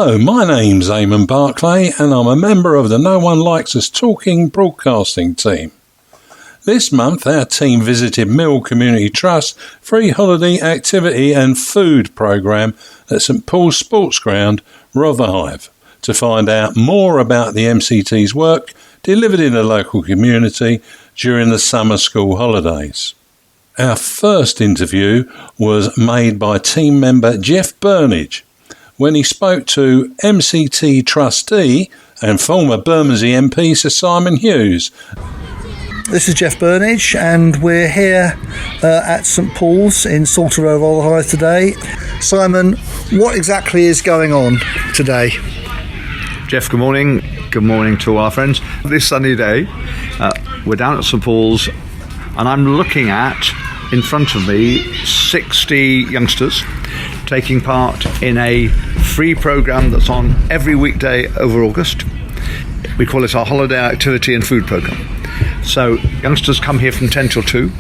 Hello, my name's Eamon Barclay and I'm a member of the No One Likes Us Talking broadcasting team. This month our team visited Millwall Community Trust free holiday activity and food programme at St Paul's Sports Ground, Rotherhithe, to find out more about the MCT's work delivered in the local community during the summer school holidays. Our first interview was made by team member Jeff Burnige when he spoke to MCT Trustee and former Burnige MP Sir Simon Hughes. This is Jeff Burnige and we're here at St Paul's in Salter Row, Rotherhithe today. Simon, what exactly is going on today? Jeff, good morning. Good morning to all our friends. This sunny day, we're down at St Paul's and I'm looking at, in front of me, 60 youngsters taking part in a free programme that's on every weekday over August. We call it our holiday activity and food programme. So youngsters come here from 10 till 2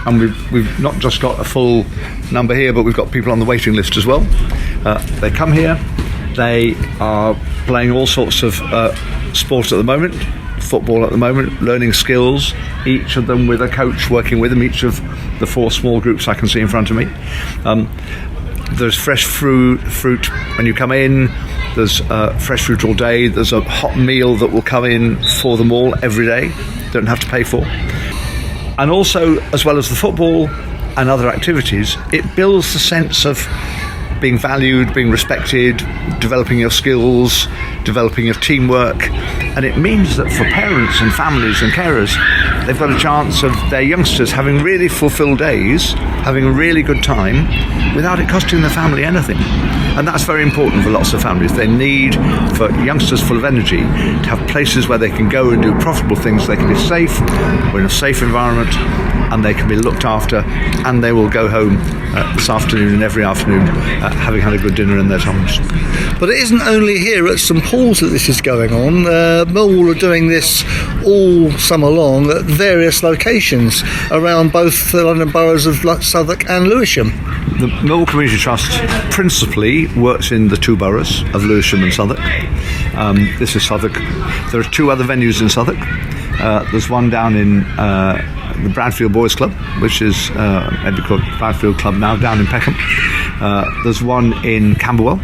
and we've not just got a full number here, but we've got people on the waiting list as well. They come here, they are playing all sorts of sports at the moment, football at the moment, learning skills, each of them with a coach working with them, each of the 4 small groups I can see in front of me. There's fresh fruit when you come in, there's fresh fruit all day, there's a hot meal that will come in for them all every day, don't have to pay for. And also, as well as the football and other activities, it builds the sense of being valued, being respected, developing your skills, developing your teamwork, and it means that for parents and families and carers, they've got a chance of their youngsters having really fulfilled days, having a really good time, without it costing the family anything. And that's very important for lots of families. They need, for youngsters full of energy, to have places where they can go and do profitable things. They can be safe, we're in a safe environment, and they can be looked after, and they will go home this afternoon and every afternoon having had a good dinner in their homes. But it isn't only here at St Paul's that this is going on. Millwall are doing this all summer long at various locations around both the London boroughs of Southwark and Lewisham. The Millwall Community Trust principally works in the 2 boroughs of Lewisham and Southwark. This is Southwark. There are 2 other venues in Southwark. There's one down in the Bradfield Boys Club, which is maybe called Bradfield Club now, down in Peckham. There's one in Camberwell.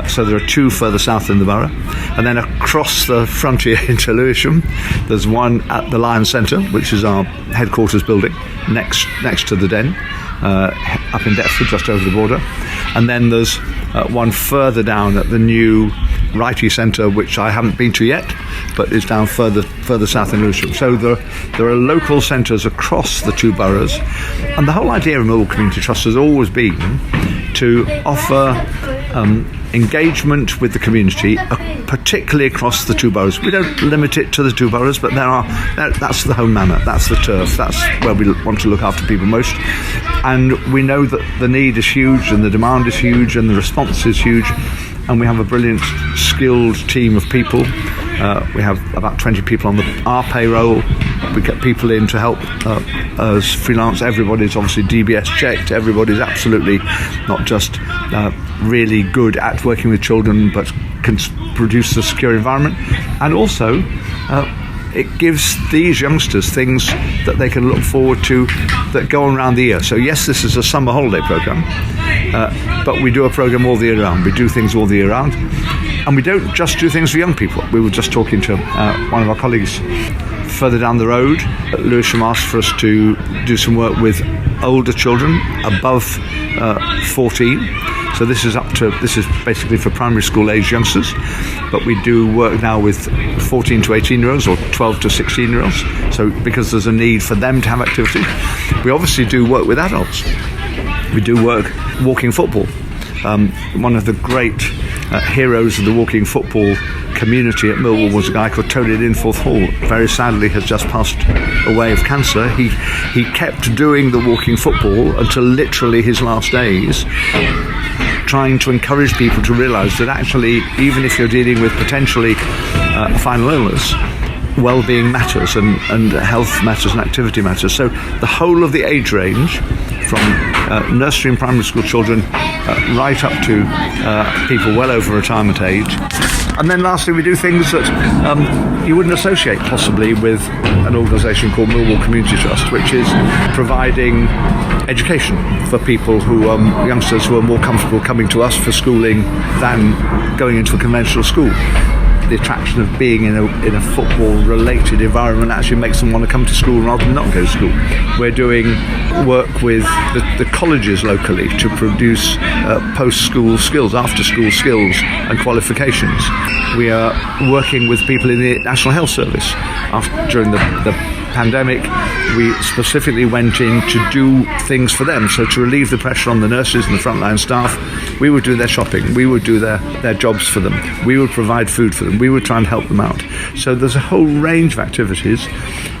So there are 2 further south in the borough. And then across the frontier into Lewisham, there's one at the Lions Centre, which is our headquarters building, next to the Den, up in Deptford, just over the border. And then there's one further down at the new Righty Centre, which I haven't been to yet, but is down further south in Lewisham. So there are local centres across the 2 boroughs. And the whole idea of Millwall Community Trust has always been to offer engagement with the community, particularly across the 2 boroughs. We don't limit it to the 2 boroughs, but that's the home manor, that's the turf, that's where we want to look after people most. And we know that the need is huge and the demand is huge and the response is huge, and we have a brilliant skilled team of people. We have about 20 people on our payroll. We get people in to help as freelance. Everybody's obviously DBS checked. Everybody's absolutely not just really good at working with children, but can produce a secure environment. And also, it gives these youngsters things that they can look forward to that go on around the year. So yes, this is a summer holiday programme, but we do a programme all the year round. We do things all the year round. And we don't just do things for young people. We were just talking to one of our colleagues further down the road. Lewisham asked for us to do some work with older children above 14. So this is basically for primary school age youngsters. But we do work now with 14 to 18 year olds or 12 to 16 year olds. So because there's a need for them to have activity. We obviously do work with adults. We do work walking football. One of the great heroes of the walking football community at Millwall was a guy called Tony Linforth Hall. Very sadly has just passed away of cancer. He kept doing the walking football until literally his last days, trying to encourage people to realise that actually, even if you're dealing with potentially a final illness, well-being matters and health matters and activity matters. So the whole of the age range, from nursery and primary school children right up to people well over retirement age. And then lastly, we do things that you wouldn't associate possibly with an organisation called Millwall Community Trust, which is providing education for people who youngsters who are more comfortable coming to us for schooling than going into a conventional school. The attraction of being in a football-related environment actually makes them want to come to school rather than not go to school. We're doing work with the colleges locally to produce post-school skills, after-school skills and qualifications. We are working with people in the National Health Service. During the pandemic, we specifically went in to do things for them. So to relieve the pressure on the nurses and the frontline staff, we would do their shopping, we would do their jobs for them, we would provide food for them, we would try and help them out. So there's a whole range of activities,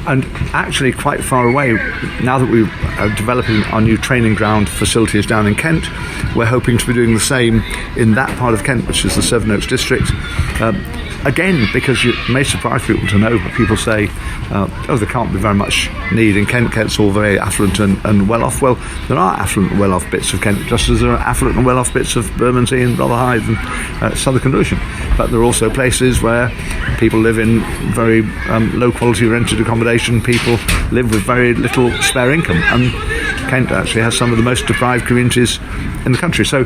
and actually quite far away, now that we are developing our new training ground facilities down in Kent, we're hoping to be doing the same in that part of Kent, which is the Sevenoaks district. Again, because you may surprise people to know, but people say, there can't be very much need in Kent. Kent's all very affluent and well-off. Well, there are affluent and well-off bits of Kent, just as there are affluent and well-off bits of Bermondsey and Rotherhithe and Southern Lewisham. But there are also places where people live in very low-quality rented accommodation. People live with very little spare income. And Kent actually has some of the most deprived communities in the country. So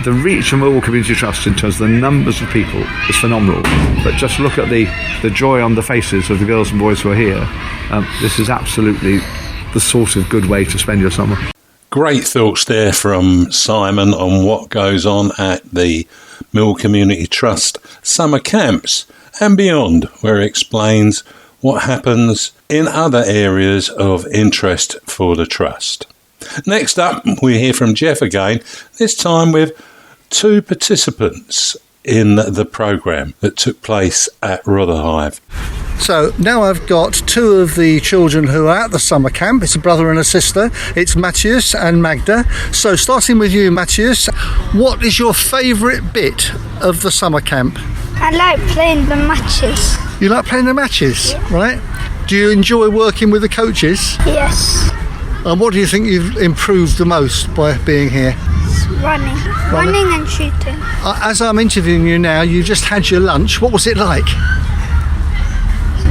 the reach of Millwall Community Trust in terms of the numbers of people is phenomenal. But just look at the joy on the faces of the girls and boys who are here. This is absolutely the sort of good way to spend your summer. Great thoughts there from Simon on what goes on at the Millwall Community Trust summer camps and beyond, where he explains what happens in other areas of interest for the Trust. Next up, we hear from Jeff again, this time with two participants in the programme that took place at Rotherhithe. So now I've got two of the children who are at the summer camp. It's a brother and a sister. It's Matthias and Magda. So starting with you, Matthias, what is your favourite bit of the summer camp? I like playing the matches. You like playing the matches, right? Do you enjoy working with the coaches? Yes. And what do you think you've improved the most by being here? Running and shooting. As I'm interviewing you now, you just had your lunch. What was it like?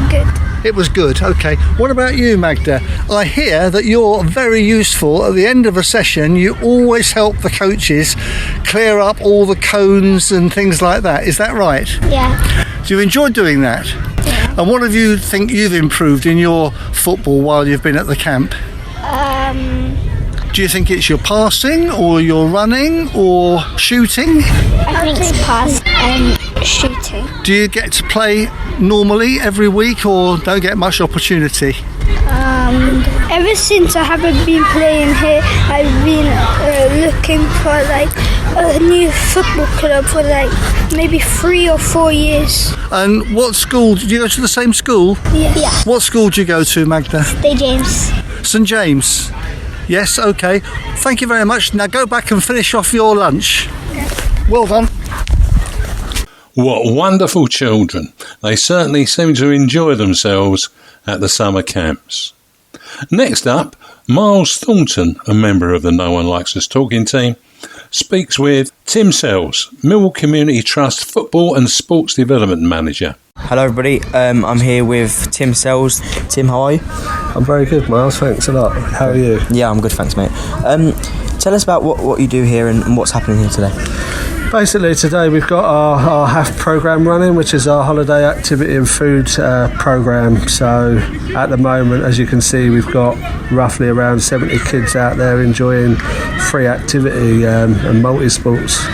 Good. It was good, okay. What about you, Magda? I hear that you're very useful. At the end of a session, you always help the coaches clear up all the cones and things like that. Is that right? Yeah. Do you enjoy doing that? Yeah. And what have you think you've improved in your football while you've been at the camp? Do you think it's your passing or your running or shooting? I think it's pass and shooting. Do you get to play normally every week or don't get much opportunity? Ever since I haven't been playing here, I've been looking for like a new football club for like maybe 3 or 4 years. And what school? Did you go to the same school? Yeah. What school do you go to, Magda? St. James. St. James? Yes, okay. Thank you very much. Now go back and finish off your lunch. Well done. What wonderful children. They certainly seem to enjoy themselves at the summer camps. Next up, Myles Thornton, a member of the No One Likes Us Talking team, speaks with Tim Sells, Millwall Community Trust Football and Sports Development Manager. Hello everybody, I'm here with Tim Sells. Tim, how are you? I'm very good, Myles, thanks a lot. How are you? Yeah, I'm good, thanks mate. Tell us about what you do here and what's happening here today. Basically today we've got our HAF programme running, which is our holiday activity and food programme. So at the moment, as you can see, we've got roughly around 70 kids out there enjoying free activity and multi-sports.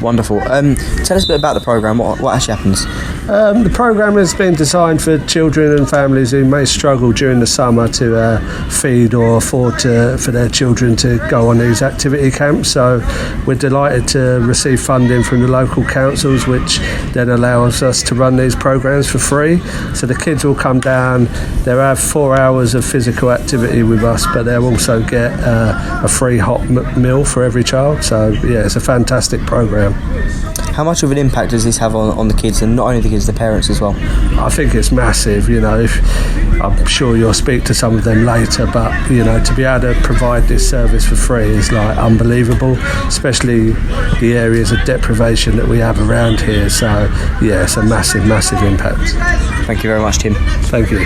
Wonderful. Tell us a bit about the programme, what actually happens? The programme has been designed for children and families who may struggle during the summer to feed or afford for their children to go on these activity camps. So we're delighted to receive funding from the local councils, which then allows us to run these programmes for free. So the kids will come down, they'll have 4 hours of physical activity with us, but they'll also get a free hot meal for every child. So yeah, it's a fantastic programme. How much of an impact does this have on the kids, and not only the kids, the parents as well? I think it's massive, I'm sure you'll speak to some of them later, but to be able to provide this service for free is like unbelievable, especially the areas of deprivation that we have around here. So yeah, it's a massive impact. Thank you very much, Tim. Thank you.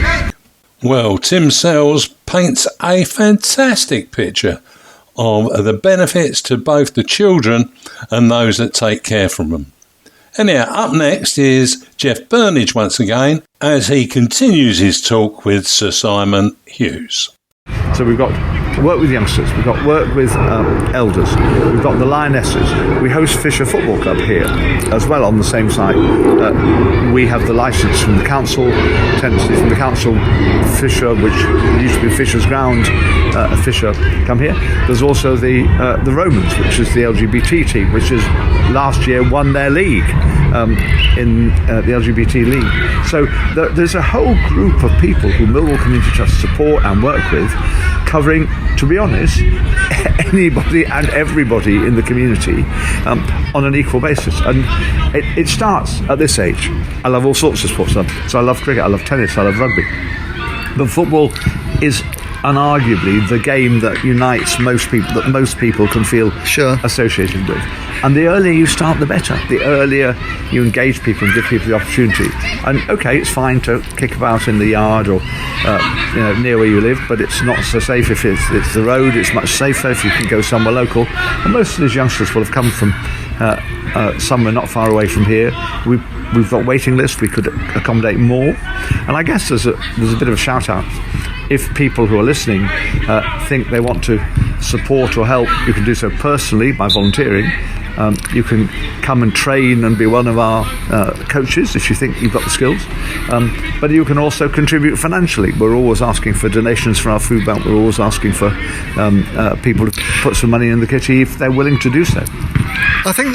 Well, Tim Sells paints a fantastic picture of the benefits to both the children and those that take care from them. Anyhow, up next is Jeff Burnige once again as he continues his talk with Sir Simon Hughes. So we've got work with youngsters, we've got work with elders, we've got the Lionesses. We host Fisher Football Club here as well on the same site. We have the licence from the council, tenancy from the council, Fisher, which used to be Fisher's Ground, Fisher come here. There's also the Romans, which is the LGBT team, which is last year won their league in the LGBT league. So there's a whole group of people who Millwall Community Trust support and work with, covering, to be honest, anybody and everybody in the community on an equal basis. And it starts at this age. I love all sorts of sports. So I love cricket, I love tennis, I love rugby. But football is unarguably the game that unites most people, that most people can feel associated with. And the earlier you start, the better. The earlier you engage people and give people the opportunity. And okay, it's fine to kick about in the yard or near where you live, but it's not so safe if it's the road. It's much safer if you can go somewhere local. And most of these youngsters will have come from somewhere not far away from here. We've got waiting lists. We could accommodate more. And I guess there's a bit of a shout out. If people who are listening think they want to support or help, you can do so personally by volunteering. You can come and train and be one of our coaches if you think you've got the skills. But you can also contribute financially. We're always asking for donations for our food bank. We're always asking for people to put some money in the kitty if they're willing to do so. I think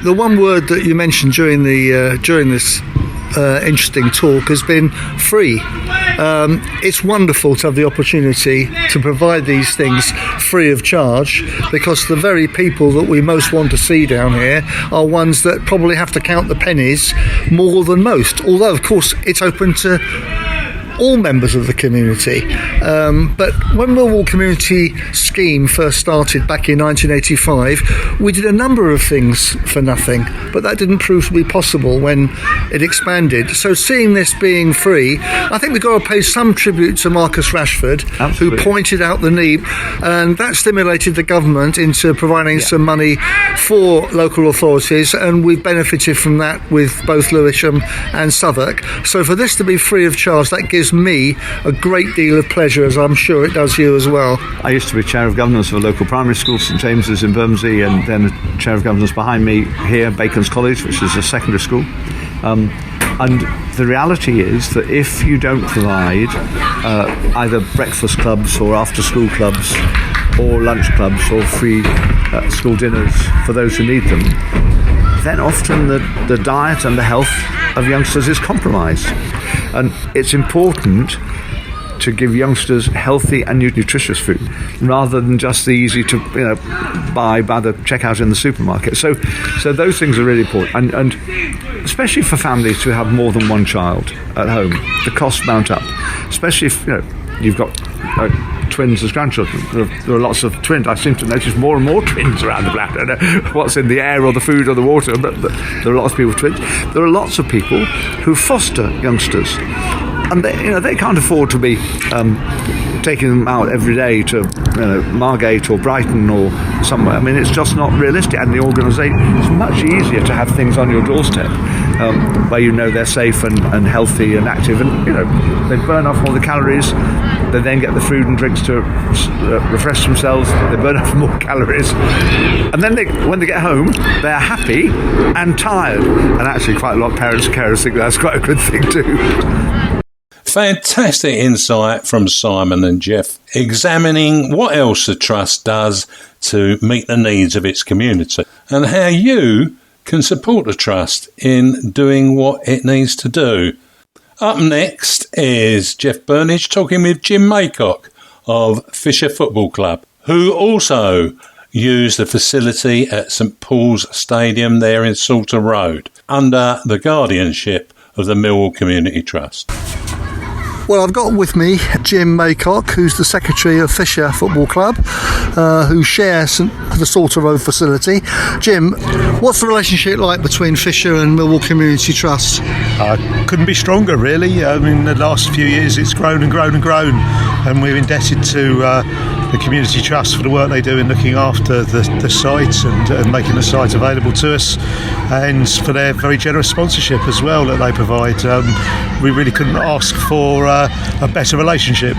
the one word that you mentioned during this interesting talk has been free. It's wonderful to have the opportunity to provide these things free of charge, because the very people that we most want to see down here are ones that probably have to count the pennies more than most, although of course it's open to all members of the community. But when Millwall Community Scheme first started back in 1985, we did a number of things for nothing, but that didn't prove to be possible when it expanded. So seeing this being free, I think we've got to pay some tribute to Marcus Rashford, Absolutely. who pointed out the need, and that stimulated the government into providing some money for local authorities, and we've benefited from that with both Lewisham and Southwark. So for this to be free of charge, that gives me a great deal of pleasure, as I'm sure it does you as well. I used to be chair of governance of a local primary school, St James's in Bermondsey, and then chair of governance behind me here, Bacon's College, which is a secondary school. And the reality is that if you don't provide either breakfast clubs or after school clubs or lunch clubs or free school dinners for those who need them, then often the diet and the health of youngsters is compromised. And it's important to give youngsters healthy and nutritious food rather than just the easy to buy by the checkout in the supermarket. So those things are really important, and especially for families who have more than one child at home, the costs mount up, especially if you've got twins as grandchildren. There are lots of twins. I seem to notice more and more twins around the planet. I don't know what's in the air or the food or the water, but there are lots of people with twins. There are lots of people who foster youngsters, and they can't afford to be taking them out every day to Margate or Brighton or somewhere. I mean, it's just not realistic. And the organisation, it's much easier to have things on your doorstep where they're safe and healthy and active, and they burn off all the calories. They then get the food and drinks to refresh themselves. They burn off more calories, and then when they get home, they're happy and tired. And actually, quite a lot of parents and carers think that's quite a good thing too. Fantastic insight from Simon and Jeff, examining what else the Trust does to meet the needs of its community and how you can support the Trust in doing what it needs to do. Up next is Jeff Burnige talking with Jim Maycock of Fisher Football Club, who also use the facility at St Paul's Stadium there in Salter Road, under the guardianship of the Millwall Community Trust. Well, I've got with me Jim Maycock, who's the secretary of Fisher Football Club, who shares the Salter Road facility. Jim, what's the relationship like between Fisher and Millwall Community Trust? Couldn't be stronger, really. I mean, the last few years it's grown and grown and grown, and we're indebted to the Community Trust for the work they do in looking after the site and making the site available to us, and for their very generous sponsorship as well that they provide. We really couldn't ask for a better relationship.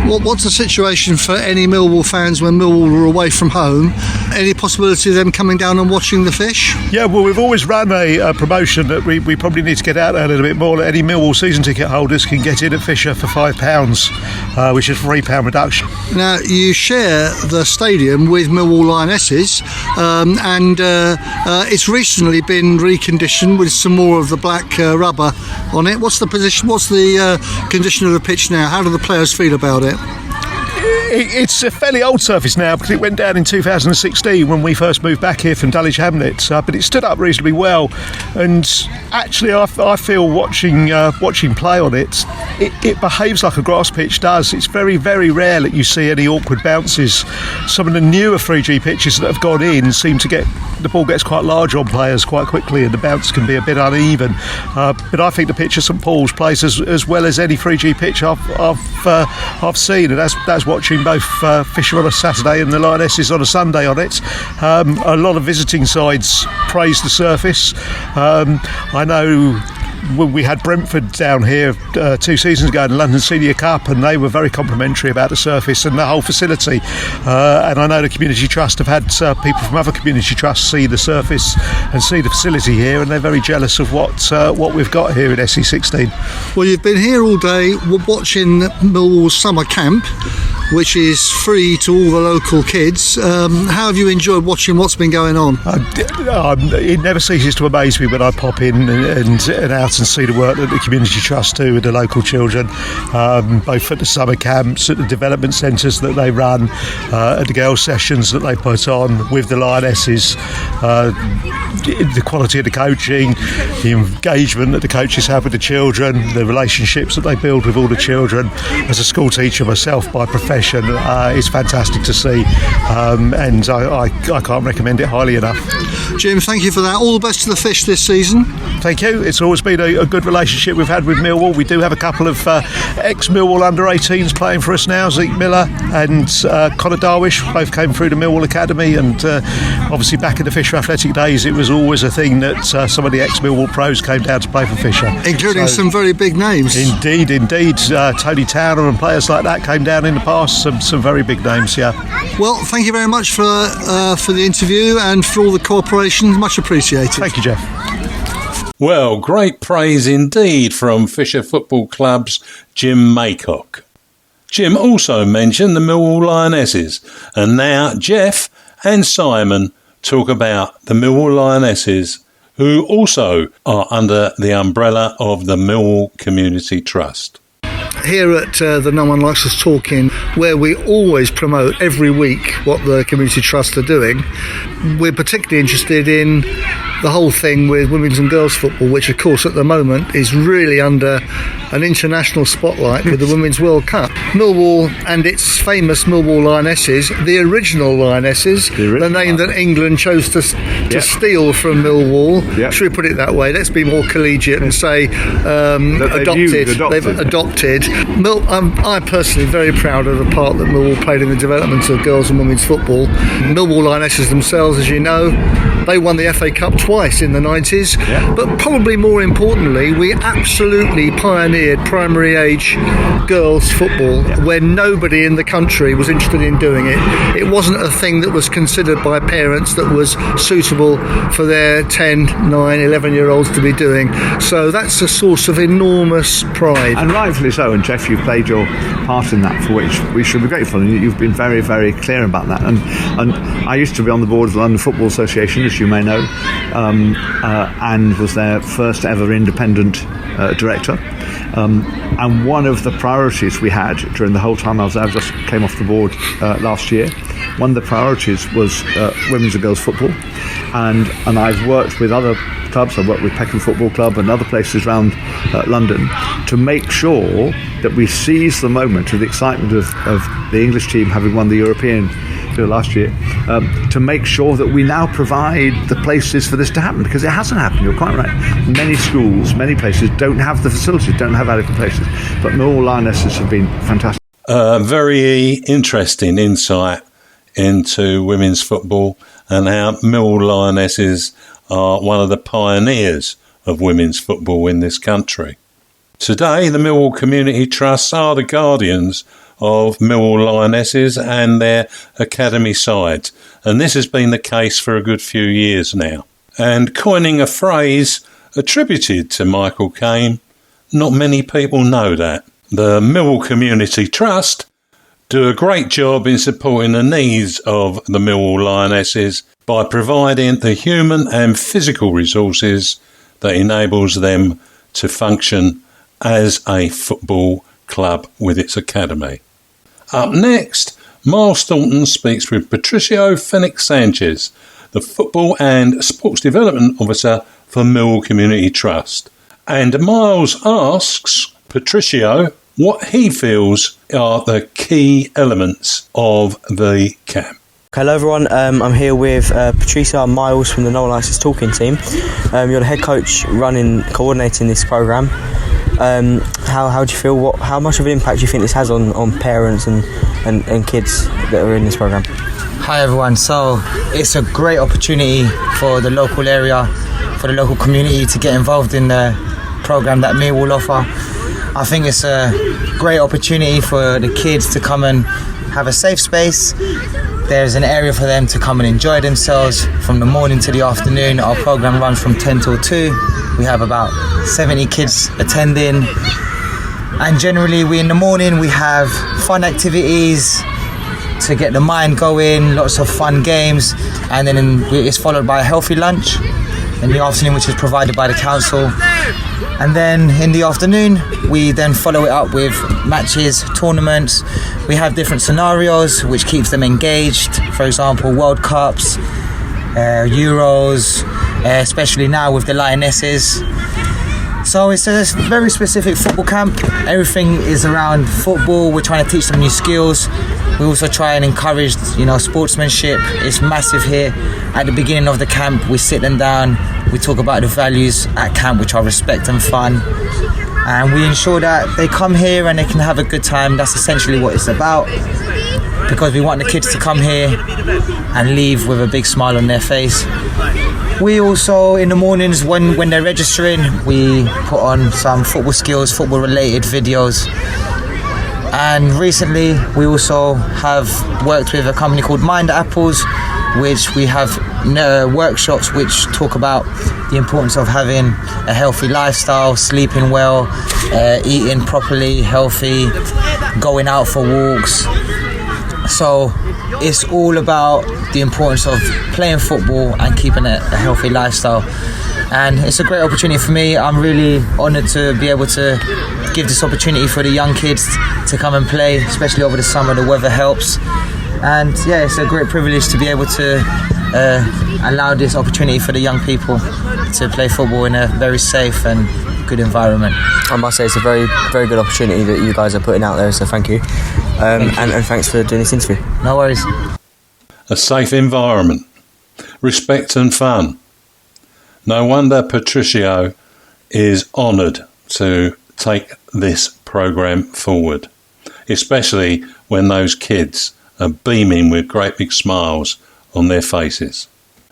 What's the situation for any Millwall fans when Millwall are away from home? Any possibility of them coming down and watching the Fish? Yeah, well, we've always run a promotion that we probably need to get out there a little bit more. That any Millwall season ticket holders can get in at Fisher for £5, which is a £3 reduction. Now, you share the stadium with Millwall Lionesses, and it's recently been reconditioned with some more of the black rubber on it. What's the condition of the pitch now? How do the players feel about it? It's a fairly old surface now because it went down in 2016 when we first moved back here from Dulwich Hamlets, but it stood up reasonably well, and actually I feel watching play on it behaves like a grass pitch does. It's very, very rare that you see any awkward bounces. Some of the newer 3G pitches that have gone in seem to get the ball gets quite large on players quite quickly and the bounce can be a bit uneven, but I think the pitch at St Paul's plays as well as any 3G pitch I've seen, and that's watching both Fisher on a Saturday and the Lionesses on a Sunday on it. A lot of visiting sides praise the surface. I know when we had Brentford down here 2 seasons ago in the London Senior Cup, and they were very complimentary about the surface and the whole facility, and I know the Community Trust have had people from other Community Trusts see the surface and see the facility here, and they're very jealous of what we've got here in SE16. Well, you've been here all day watching Millwall's summer camp, which is free to all the local kids. How have you enjoyed watching what's been going on? It never ceases to amaze me when I pop in and out and see the work that the Community Trust do with the local children, both at the summer camps, at the development centres that they run, at the girls' sessions that they put on with the Lionesses, the quality of the coaching, the engagement that the coaches have with the children, the relationships that they build with all the children. As a school teacher myself by profession, it's fantastic to see, and I can't recommend it highly enough. Jim, thank you for that. All the best to the Fish this season. Thank you. It's always been a good relationship we've had with Millwall. We do have a couple of ex-Millwall under-18s playing for us now, Zeke Miller and Connor Darwish, both came through the Millwall Academy, and obviously back in the Fisher Athletic days it was always a thing that some of the ex-Millwall pros came down to play for Fisher. Including some very big names. Indeed. Tony Towner and players like that came down in the past, some very big names, yeah. Well, thank you very much for the interview and for all the cooperation. Much appreciated. Thank you, Jeff. Well, great praise indeed from Fisher Football Club's Jim Maycock. Jim also mentioned the Millwall Lionesses, and now Jeff and Simon talk about the Millwall Lionesses, who also are under the umbrella of the Millwall Community Trust. Here at the No One Likes Us Talkin, where we always promote every week what the Community Trust are doing, we're particularly interested in the whole thing with women's and girls football, which of course at the moment is really under an international spotlight with the Women's World Cup. Millwall and its famous Millwall Lionesses, the original Lionesses, the name that England chose to steal from Millwall. Yep. Should we put it that way? Let's be more collegiate and say adopted. They've adopted. I'm personally very proud of the part that Millwall played in the development of girls and women's football. Millwall Lionesses themselves, as you know, they won the FA Cup twice in the 90s, but probably more importantly, we absolutely pioneered primary age girls football where nobody in the country was interested in doing it. It wasn't a thing that was considered by parents that was suitable for their 10, 9, 11-year-olds to be doing. So that's a source of enormous pride. And rightfully so, and Jeff, you've played your part in that, for which we should be grateful, and you've been very, very clear about that. And I used to be on the board of the London Football Association, as you may know, and was their first ever independent director. And one of the priorities we had during the whole time I was there, I just came off the board last year, one of the priorities was women's and girls football. And I've worked with other clubs, I've worked with Peckham Football Club and other places around London to make sure that we seize the moment of the excitement of the English team having won the European last year, to make sure that we now provide the places for this to happen, because it hasn't happened. You're quite right. Many schools, many places don't have the facilities, don't have adequate places, but Millwall Lionesses have been fantastic. Very interesting insight into women's football and how Millwall Lionesses are one of the pioneers of women's football in this country. Today, the Millwall Community Trust are the guardians of Millwall Lionesses and their academy sides, and this has been the case for a good few years now. And coining a phrase attributed to Michael Caine, not many people know that. The Millwall Community Trust do a great job in supporting the needs of the Millwall Lionesses by providing the human and physical resources that enables them to function as a football club with its academy. Up next, Myles Thornton speaks with Patricio Fenick-Sanchez, the Football and Sports Development Officer for Millwall Community Trust. And Myles asks Patricio what he feels are the key elements of the camp. Hello everyone, I'm here with Patricio and Myles from the NOLU Talkin team. You're the head coach coordinating this programme. How do you feel? How much of an impact do you think this has on parents and kids that are in this programme? Hi everyone, so it's a great opportunity for the local area, for the local community to get involved in the programme that Millwall offer. I think it's a great opportunity for the kids to come and have a safe space. There's an area for them to come and enjoy themselves from the morning to the afternoon. Our programme runs from 10 till 2. We have about 70 kids attending. And generally, in the morning, we have fun activities to get the mind going, lots of fun games. And then it's followed by a healthy lunch in the afternoon, which is provided by the council. And then in the afternoon, we then follow it up with matches, tournaments. We have different scenarios which keeps them engaged. For example, World Cups, Euros, especially now with the Lionesses. So it's a very specific football camp. Everything is around football. We're trying to teach them new skills. We also try and encourage, sportsmanship. It's massive here. At the beginning of the camp, we sit them down. We talk about the values at camp, which are respect and fun. And we ensure that they come here and they can have a good time. That's essentially what it's about. Because we want the kids to come here and leave with a big smile on their face. We also, in the mornings, when they're registering, we put on some football skills, football-related videos. And recently, we also have worked with a company called Mind Apples, which we have workshops which talk about the importance of having a healthy lifestyle, sleeping well, eating properly, healthy, going out for walks. So it's all about the importance of playing football and keeping a healthy lifestyle. And it's a great opportunity for me. I'm really honoured to be able to give this opportunity for the young kids to come and play, especially over the summer. The weather helps. And yeah, it's a great privilege to be able to allow this opportunity for the young people to play football in a very safe and good environment. I must say it's a very, very good opportunity that you guys are putting out there, so thank you. And thanks for doing this interview. No worries. A safe environment, respect and fun. No wonder Patricio is honoured to take this programme forward, especially when those kids are beaming with great big smiles on their faces.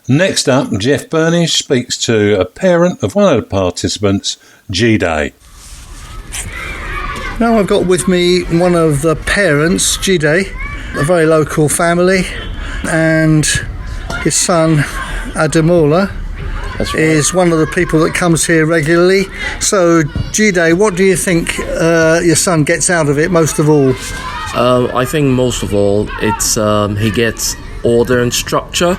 Next up, Jeff Burnige speaks to a parent of one of the participants, G-Day. Now I've got with me one of the parents, G-Day, a very local family, and his son, Ademola, is one of the people that comes here regularly. So, G-Day, what do you think your son gets out of it most of all? I think most of all, it's he gets order and structure.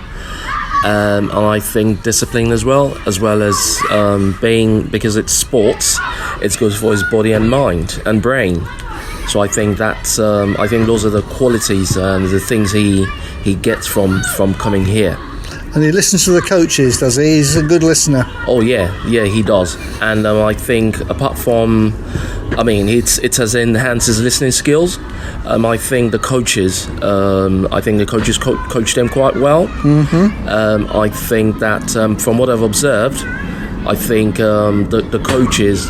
and I think discipline as well as being, because it's sports, it's good for his body and mind and brain. So I think that's I think those are the qualities and the things he gets from coming here. And he listens to the coaches, does he? He's a good listener. Oh yeah, he does. And I think apart from, it has enhanced his listening skills. I think the coaches, coach them quite well. Mm-hmm. I think that from what I've observed, I think the coaches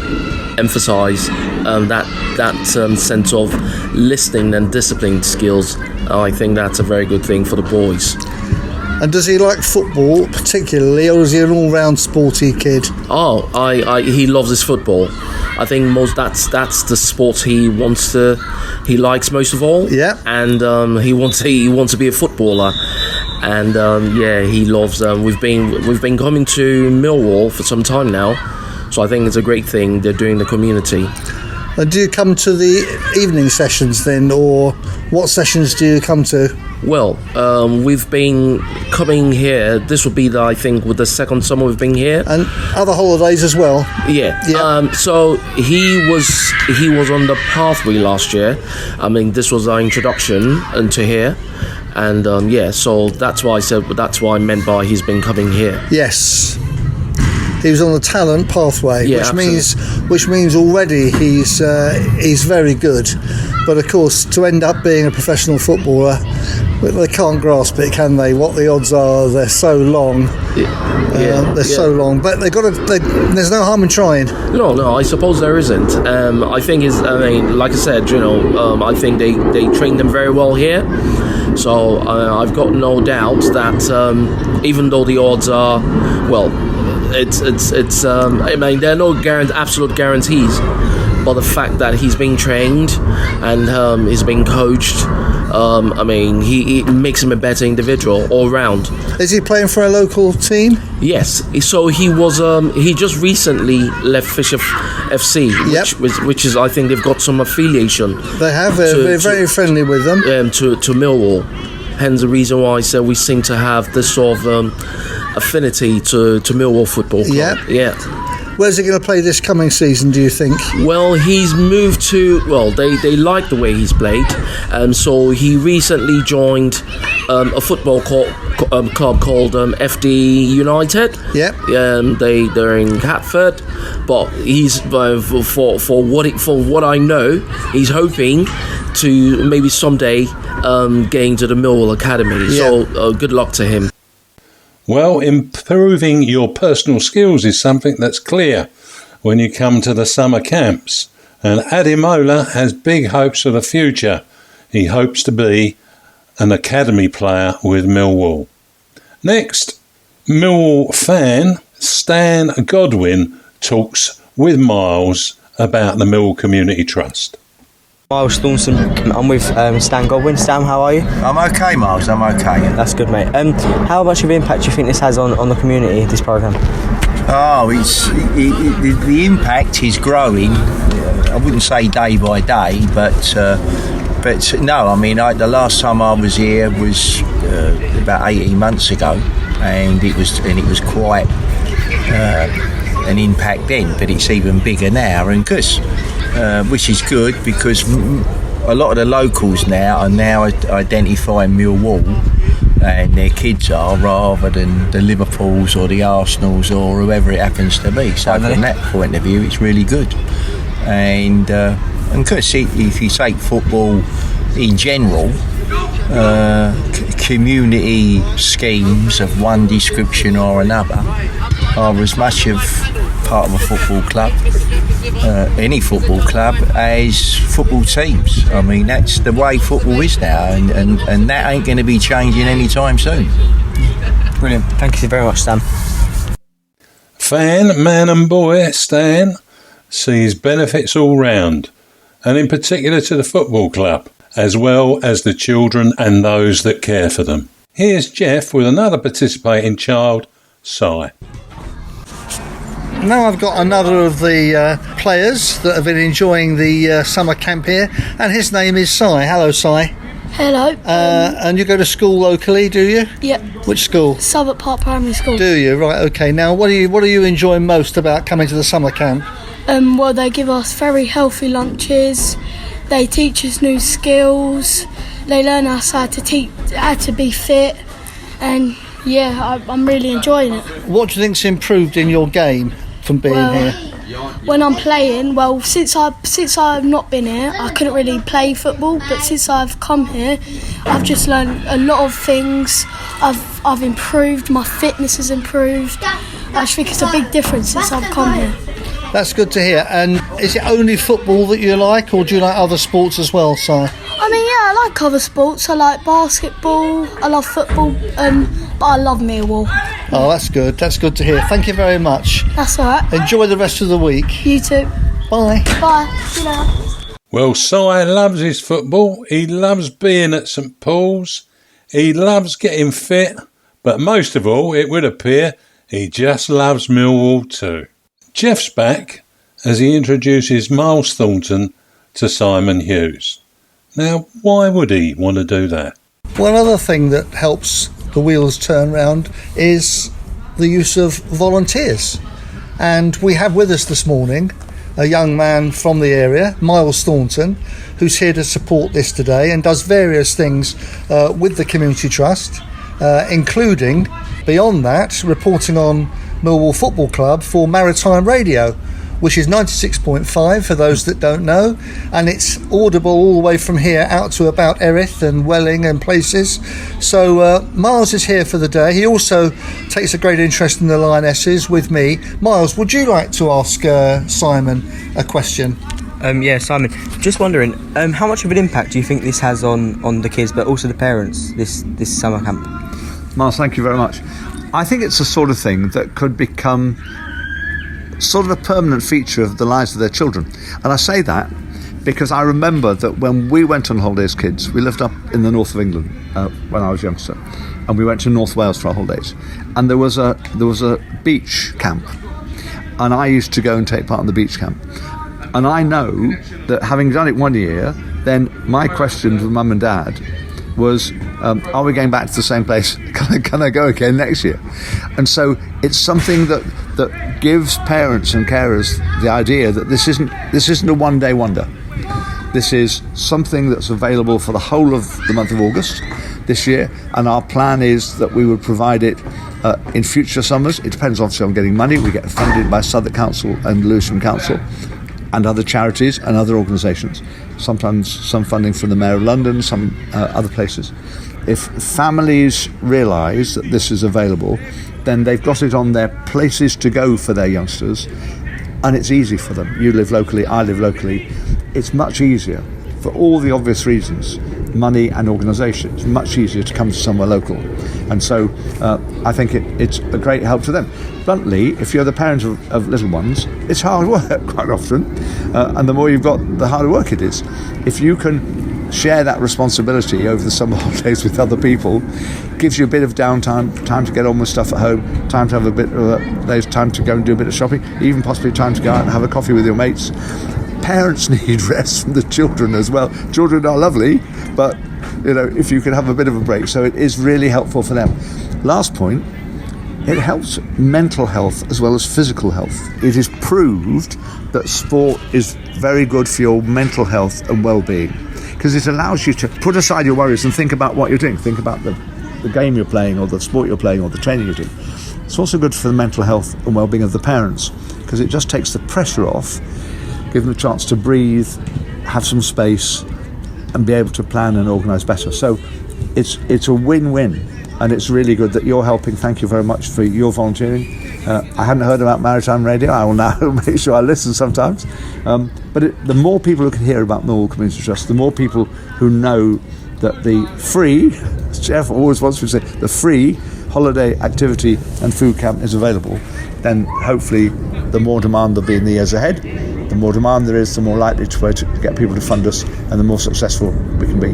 emphasise that sense of listening and discipline skills. I think that's a very good thing for the boys. And does he like football particularly, or is he an all-round sporty kid? He loves his football. I think that's the sport he likes most of all. Yeah. And he wants to be a footballer. And he loves. We've been coming to Millwall for some time now, so I think it's a great thing they're doing the community. And do you come to the evening sessions then, or what sessions do you come to? Well, we've been coming here. This will be with the second summer we've been here, and other holidays as well. Yeah. So he was on the pathway last year. This was our introduction into here, and So that's why I said. That's why I meant by he's been coming here. Yes. He was on the talent pathway, which means already he's very good. But of course, to end up being a professional footballer, they can't grasp it, can they? What the odds are? They're so long. So long. But there's no harm in trying. No, I suppose there isn't. I think like I said, I think they train them very well here. So I've got no doubt that even though the odds are, there are no absolute guarantees, but the fact that he's being trained and he's being coached, he makes him a better individual all round. Is he playing for a local team? Yes. So he was. He just recently left Fisher FC, which is, I think they've got some affiliation. They have. They're very friendly with them. To Millwall. Hence the reason why I said we seem to have this sort of affinity to Millwall Football Club. Yeah. Where's he going to play this coming season, do you think? Well, he's moved to... Well, they like the way he's played. So he recently joined a football club called FD United. Yeah. They're in Catford. But he's, for what I know, he's hoping to maybe someday get into the Millwall Academy. Yeah. So good luck to him. Well, improving your personal skills is something that's clear when you come to the summer camps. And Ademola has big hopes for the future. He hopes to be an academy player with Millwall. Next, Millwall fan Stan Godwin talks with Myles about the Millwall Community Trust. Myles Thornton, I'm with Stan Godwin. Stan, how are you? I'm okay, Myles, I'm okay. That's good, mate. How much of an impact do you think this has on the community, this programme? The impact is growing. I wouldn't say day by day, but no, the last time I was here was about 18 months ago, and it was quite an impact then, but it's even bigger now, and which is good because a lot of the locals now are identifying Millwall and their kids are, rather than the Liverpools or the Arsenals or whoever it happens to be. So from that point of view, it's really good. And because if you take football in general, community schemes of one description or another are as much of part of a football club, any football club, as football teams. That's the way football is now, and that ain't going to be changing anytime soon. Brilliant. Thank you very much, Stan. Fan, man and boy, Stan sees benefits all round, and in particular to the football club, as well as the children and those that care for them. Here's Jeff with another participating child, Si. Now I've got another of the players that have been enjoying the summer camp here, and his name is Si. Hello, Si. Hello. And you go to school locally, do you? Yep. Which school? Southwark Park Primary School. Do you? Right, okay. Now, what do you enjoy most about coming to the summer camp? Well, they give us very healthy lunches. They teach us new skills. They learn us how to be fit. And, yeah, I'm really enjoying it. What do you think's improved in your game from being here? When I'm playing, since I've not been here, I couldn't really play football. But since I've come here, I've just learned a lot of things. I've improved. My fitness has improved. I just think it's a big difference since I've come here. That's good to hear. And is it only football that you like, or do you like other sports as well, Si? I like other sports. I like basketball. I love football. But I love Millwall. Oh, that's good. That's good to hear. Thank you very much. That's all right. Enjoy the rest of the week. You too. Bye. Bye. See you later. Well, Si loves his football. He loves being at St Paul's. He loves getting fit. But most of all, it would appear, he just loves Millwall too. Jeff's back as he introduces Myles Thornton to Simon Hughes. Now, why would he want to do that? One other thing that helps the wheels turn round is the use of volunteers. And we have with us this morning a young man from the area, Myles Thornton, who's here to support this today and does various things with the Community Trust, including, beyond that, reporting on Millwall Football Club for Maritime Radio, which is 96.5 for those that don't know, and it's audible all the way from here out to about Erith and Welling and places. So Myles is here for the day. He also takes a great interest in the Lionesses with me. Myles, would you like to ask Simon a question? Yeah, Simon, just wondering, how much of an impact do you think this has on the kids, but also the parents, this summer camp? Myles, thank you very much. I think it's the sort of thing that could become sort of a permanent feature of the lives of their children. And I say that because I remember that when we went on holiday as kids, we lived up in the north of England when I was a youngster, and we went to North Wales for our holidays. And there was a beach camp, and I used to go and take part in the beach camp. And I know that having done it one year, then my question to mum and dad was, are we going back to the same place? Can I go again next year? And so it's something that gives parents and carers the idea that this isn't a one-day wonder. This is something that's available for the whole of the month of August this year, and our plan is that we would provide it in future summers. It depends obviously on getting money. We get funded by Southwark Council and Lewisham Council and other charities and other organisations, sometimes some funding from the Mayor of London, some other places. If families realise that this is available, then they've got it on their places to go for their youngsters, and it's easy for them. You live locally, I live locally. It's much easier, for all the obvious reasons, money and organisation. It's much easier to come to somewhere local. And so I think it's a great help to them. Bluntly, if you're the parent of little ones, it's hard work quite often, and the more you've got, the harder work it is. If you can share that responsibility over the summer holidays with other people, gives you a bit of downtime, time to get on with stuff at home, time to have a bit of there's time to go and do a bit of shopping, even possibly time to go out and have a coffee with your mates. Parents need rest from the children as well. Children are lovely, but if you can have a bit of a break, so it is really helpful for them. Last point, it helps mental health as well as physical health. It is proved that sport is very good for your mental health and well-being, because it allows you to put aside your worries and think about what you're doing. Think about the game you're playing, or the sport you're playing, or the training you're doing. It's also good for the mental health and well-being of the parents, because it just takes the pressure off, give them a chance to breathe, have some space, and be able to plan and organise better. So it's a win-win, and it's really good that you're helping. Thank you very much for your volunteering. I hadn't heard about Maritime Radio. I will now make sure I listen sometimes. But the more people who can hear about Millwall Community Trust, the more people who know that the free, as Jeff always wants to say, the free holiday activity and food camp is available, then hopefully the more demand there'll be in the years ahead. The more demand there is, the more likely to get people to fund us, and the more successful we can be.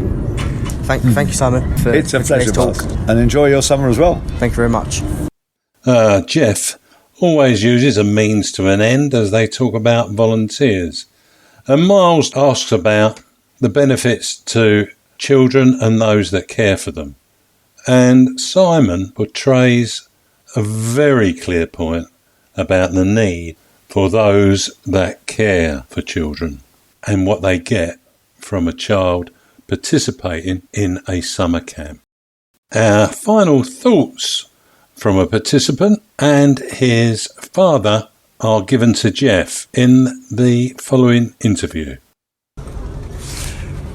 Thank you, Simon, for it's a pleasure, talk. And enjoy your summer as well. Thank you very much. Jeff always uses a means to an end as they talk about volunteers. And Myles asks about the benefits to children and those that care for them. And Simon portrays a very clear point about the need for those that care for children and what they get from a child participating in a summer camp. Our final thoughts from a participant and his father are given to Jeff in the following interview.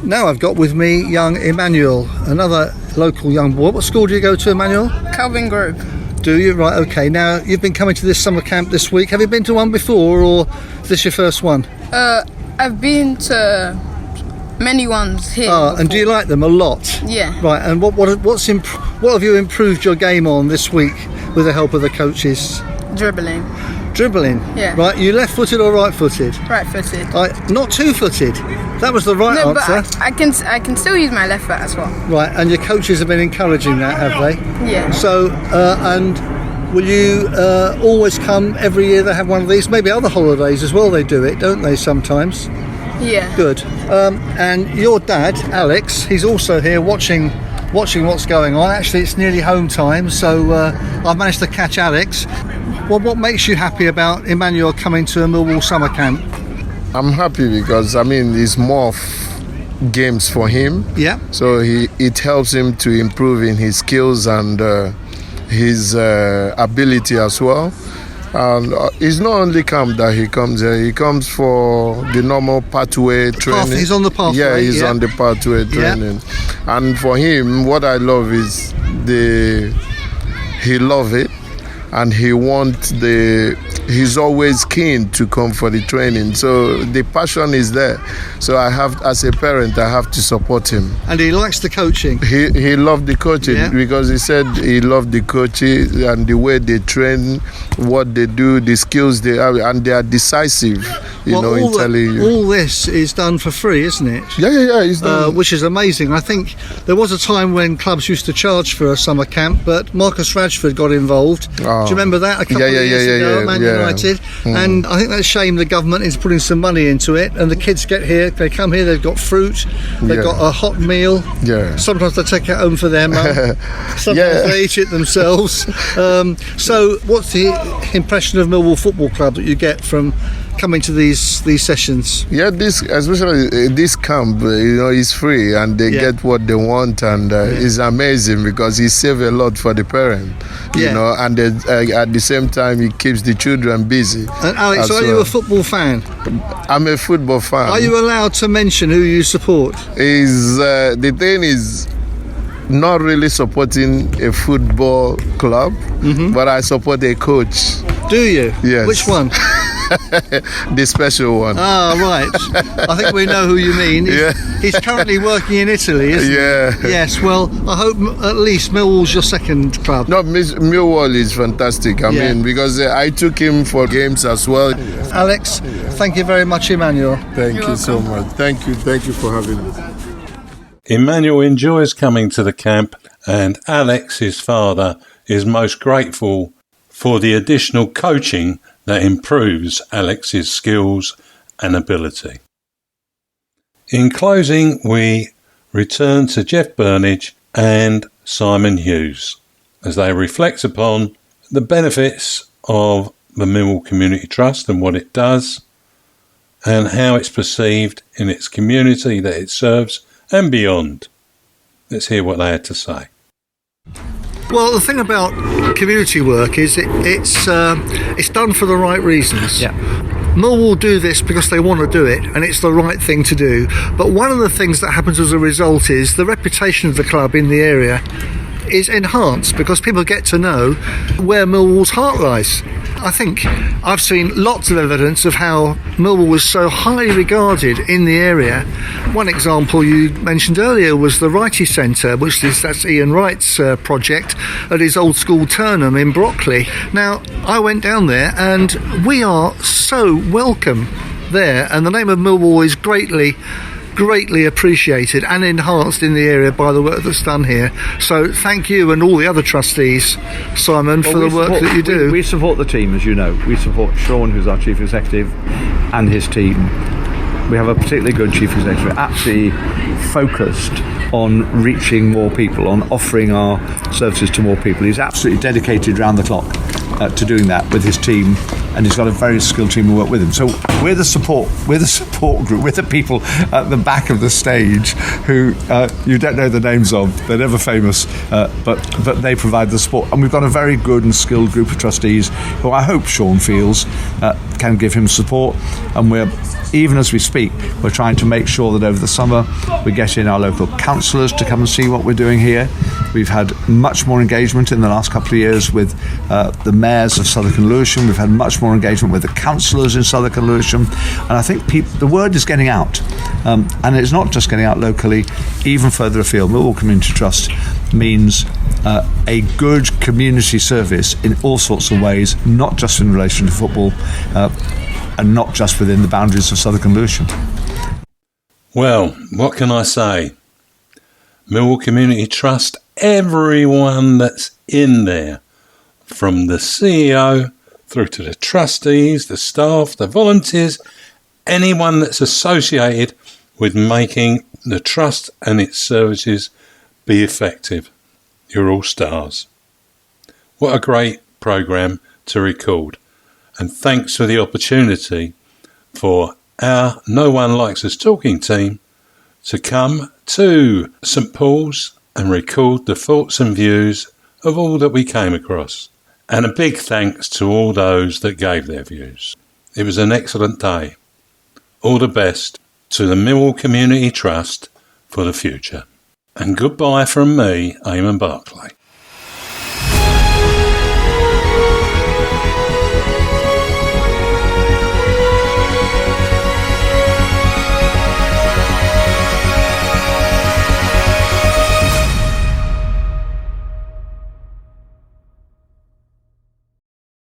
Now I've got with me young Emmanuel, another local young boy. What school do you go to, Emmanuel? Calvin Grove. Do you? Right, okay. Now, you've been coming to this summer camp this week. Have you been to one before, or is this your first one? I've been to many ones here. And do you like them a lot? Yeah. Right, and what have you improved your game on this week with the help of the coaches? Dribbling. Dribbling? Yeah. Right, you left-footed or right-footed? Right-footed. Not two-footed? That was the right answer. But I can still use my left foot as well. Right, and your coaches have been encouraging that, have they? Yeah. So, and will you always come every year they have one of these? Maybe other holidays as well they do it, don't they, sometimes? Yeah. Good. And your dad, Alex, he's also here watching what's going on. Actually, it's nearly home time, so I've managed to catch Alex. Well, what makes you happy about Emmanuel coming to a Millwall summer camp? I'm happy because, it's more of games for him. Yeah. So it helps him to improve in his skills and his ability as well. And it's not only camp that he comes here. He comes for the normal pathway training. He's on the pathway. Yeah, he's on the pathway training. Yeah. And for him, what I love is he loves it, and he's always keen to come for the training. So the passion is there. So as a parent, I have to support him. And he likes the coaching. He loved the coaching because he said he loved the coaching and the way they train, what they do, the skills they have, and they are decisive. In telling you. All this is done for free, isn't it? Yeah. It's done. Which is amazing. I think there was a time when clubs used to charge for a summer camp, but Marcus Rashford got involved. Do you remember that a couple of years ago at Man United? And I think that's a shame the government is putting some money into it, and the kids get here, they come here, they've got fruit, they've got a hot meal. Yeah. Sometimes they take it home for their mum. Sometimes they eat it themselves. So what's the impression of Millwall Football Club that you get from coming to these sessions? Especially this camp, is free, and they get what they want, and it's amazing because he saves a lot for the parent, and at the same time he keeps the children busy. And Alex, are you a football fan? I'm a football fan. Are you allowed to mention who you support? The thing is, not really supporting a football club, but I support a coach. Do you? Yes. Which one? The special one. Right. I think we know who you mean. He's currently working in Italy, isn't he? Yes, well, I hope at least Millwall's your second club. No, Millwall is fantastic. Because I took him for games as well. Alex, thank you very much, Emmanuel. Thank you so much. Thank you for having me. Emmanuel enjoys coming to the camp, and Alex, his father, is most grateful for the additional coaching that improves Alex's skills and ability. In closing, we return to Jeff Burnige and Simon Hughes as they reflect upon the benefits of the Millwall Community Trust and what it does, and how it's perceived in its community that it serves and beyond. Let's hear what they had to say. Well, the thing about community work is it's done for the right reasons. Yeah. Millwall do this because they want to do it, and it's the right thing to do. But one of the things that happens as a result is the reputation of the club in the area is enhanced because people get to know where Millwall's heart lies. I think I've seen lots of evidence of how Millwall was so highly regarded in the area. One example you mentioned earlier was the Wrighty Centre, that's Ian Wright's project at his old school Turnham in Brockley. Now, I went down there and we are so welcome there, and the name of Millwall is greatly appreciated and enhanced in the area by the work that's done here. So thank you and all the other trustees, Simon, for the work that you do. We support the team, as you know. We support Sean, who's our chief executive, and his team we have a particularly good chief executive, absolutely focused on reaching more people, on offering our services to more people. He's absolutely dedicated round the clock to doing that with his team, and he's got a very skilled team who work with him. So we're the support group, we're the people at the back of the stage who you don't know the names of, they're never famous, but they provide the support. And we've got a very good and skilled group of trustees who I hope Sean feels can give him support, and even as we speak, we're trying to make sure that over the summer we get in our local councillors to come and see what we're doing here. We've had much more engagement in the last couple of years with the mayors of Southwark and Lewisham. We've had much more engagement with the councillors in Southwark and Lewisham, and I think the word is getting out, and it's not just getting out locally, even further afield. Millwall Community Trust means a good community service in all sorts of ways, not just in relation to football, and not just within the boundaries of Southwark and Lewisham. Well, what can I say? Millwall Community Trust, everyone that's in there, from the CEO through to the trustees, the staff, the volunteers, anyone that's associated with making the trust and its services be effective. You're all stars. What a great programme to record. And thanks for the opportunity for our No One Likes Us Talking team to come to St Paul's and record the thoughts and views of all that we came across. And a big thanks to all those that gave their views. It was an excellent day. All the best to the Millwall Community Trust for the future. And goodbye from me, Eamon Barclay.